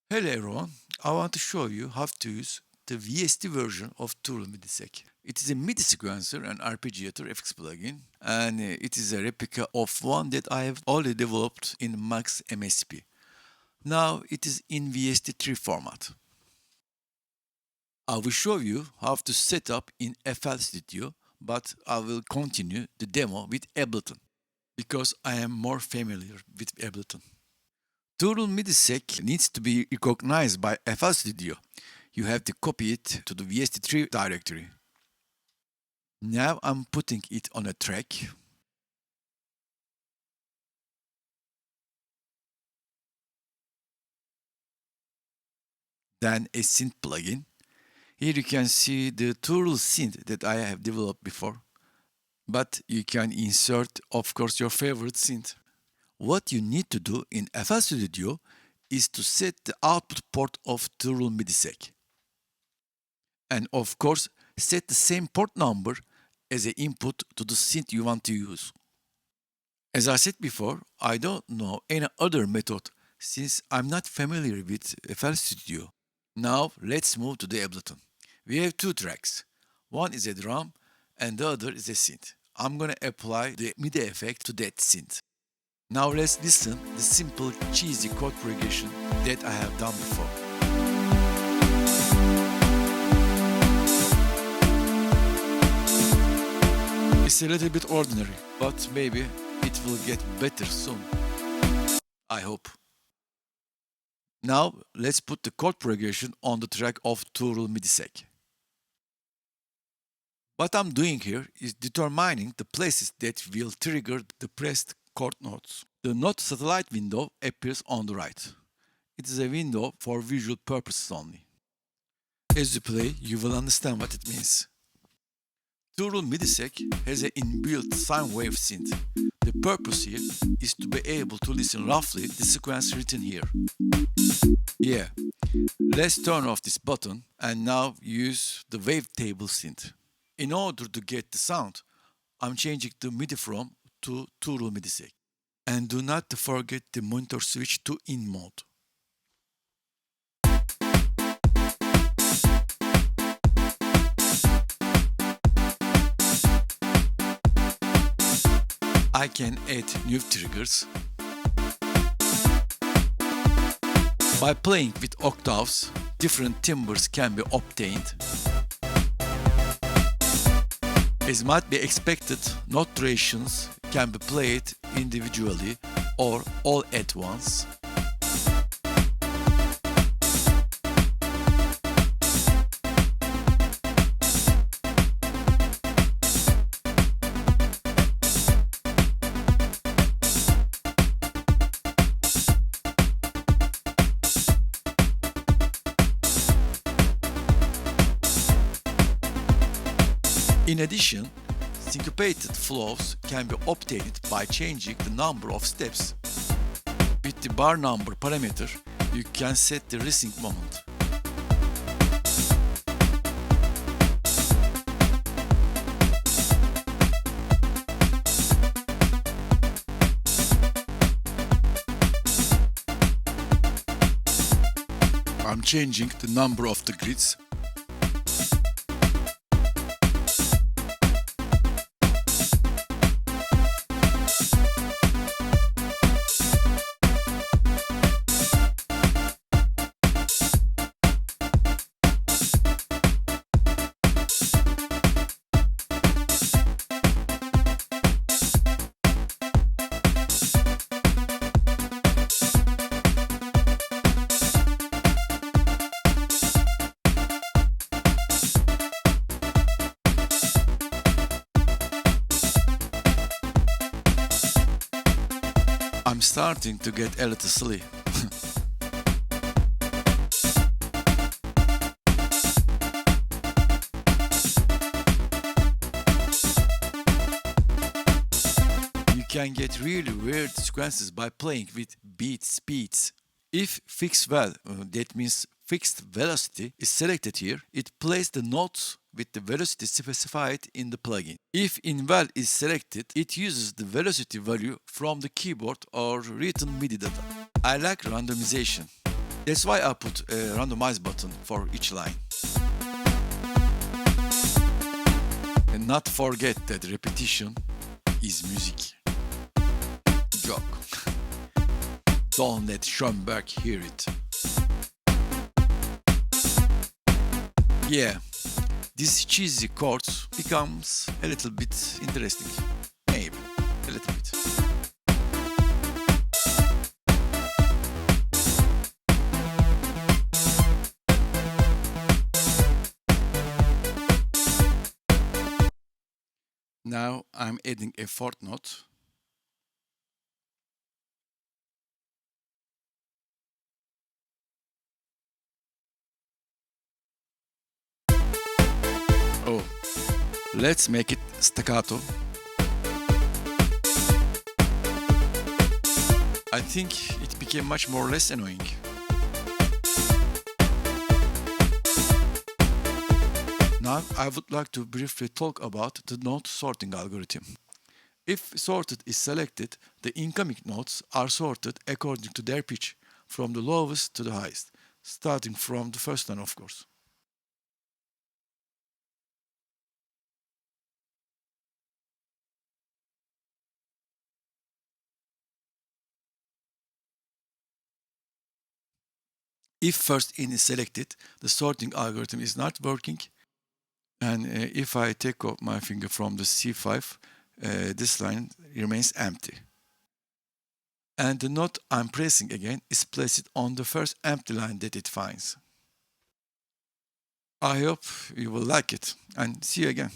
Hello everyone, I want to show you how to use the VST version of 2RuleMidiSeq. It is a MIDI sequencer and arpeggiator FX plugin, and it is a replica of one that I have already developed in Max MSP. Now it is in VST3 format. I will show you how to set up in FL Studio, but I will continue the demo with Ableton because I am more familiar with Ableton. 2RuleMidiSeq needs to be recognized by FL Studio. You have to copy it to the VST3 directory. Now I'm putting it on a track. Then a synth plugin. Here you can see the 2Rule synth that I have developed before. But you can insert, of course, your favorite synth. What you need to do in FL Studio is to set the output port of 2RuleMidiSeq. And of course, set the same port number as an input to the synth you want to use. As I said before, I don't know any other method since I'm not familiar with FL Studio. Now let's move to the Ableton. We have two tracks. One is a drum and the other is a synth. I'm gonna apply the MIDI effect to that synth. Now let's listen the simple cheesy chord progression that I have done before. It's a little bit ordinary, but maybe it will get better soon. I hope. Now let's put the chord progression on the track of 2RuleMidiSeq. What I'm doing here is determining the places that will trigger the pressed chord notes. The note satellite window appears on the right. It is a window for visual purposes only. As you play, you will understand what it means. 2RuleMidiSeq has an InBuilt SineWave synth. The purpose here is to be able to listen roughly the sequence written here. Yeah, let's turn off this button and now use the wavetable synth. In order to get the sound, I'm changing the MIDI from to 2RuleMidiSeq. And do not forget the monitor switch to in mode. I can add new triggers. By playing with octaves, different timbres can be obtained. As might be expected, note durations can be played individually or all at once. In addition, syncopated flows can be obtained by changing the number of steps. With the bar number parameter, you can set the ReSync moment. I'm changing the number of the grids. I'm starting to get a little silly. You can get really weird sequences by playing with beat speeds. If FixVel, that means fixed velocity, is selected here, it plays the notes with the velocity specified in the plugin. If InVel is selected, it uses the velocity value from the keyboard or written MIDI data. I like randomization. That's why I put a randomize button for each line. And not forget that repetition is music. Joke. Don't let Schoenberg hear it. Yeah, this cheesy chords becomes a little bit interesting. Maybe a little bit. Now I'm adding a fourth note. Oh, let's make it staccato. I think it became much more less annoying. Now I would like to briefly talk about the note sorting algorithm. If sorted is selected, the incoming notes are sorted according to their pitch, from the lowest to the highest, starting from the first one, of course. If first in is selected, the sorting algorithm is not working. And if I take off my finger from the C5, this line remains empty. And the note I'm pressing again is placed on the first empty line that it finds. I hope you will like it, and see you again.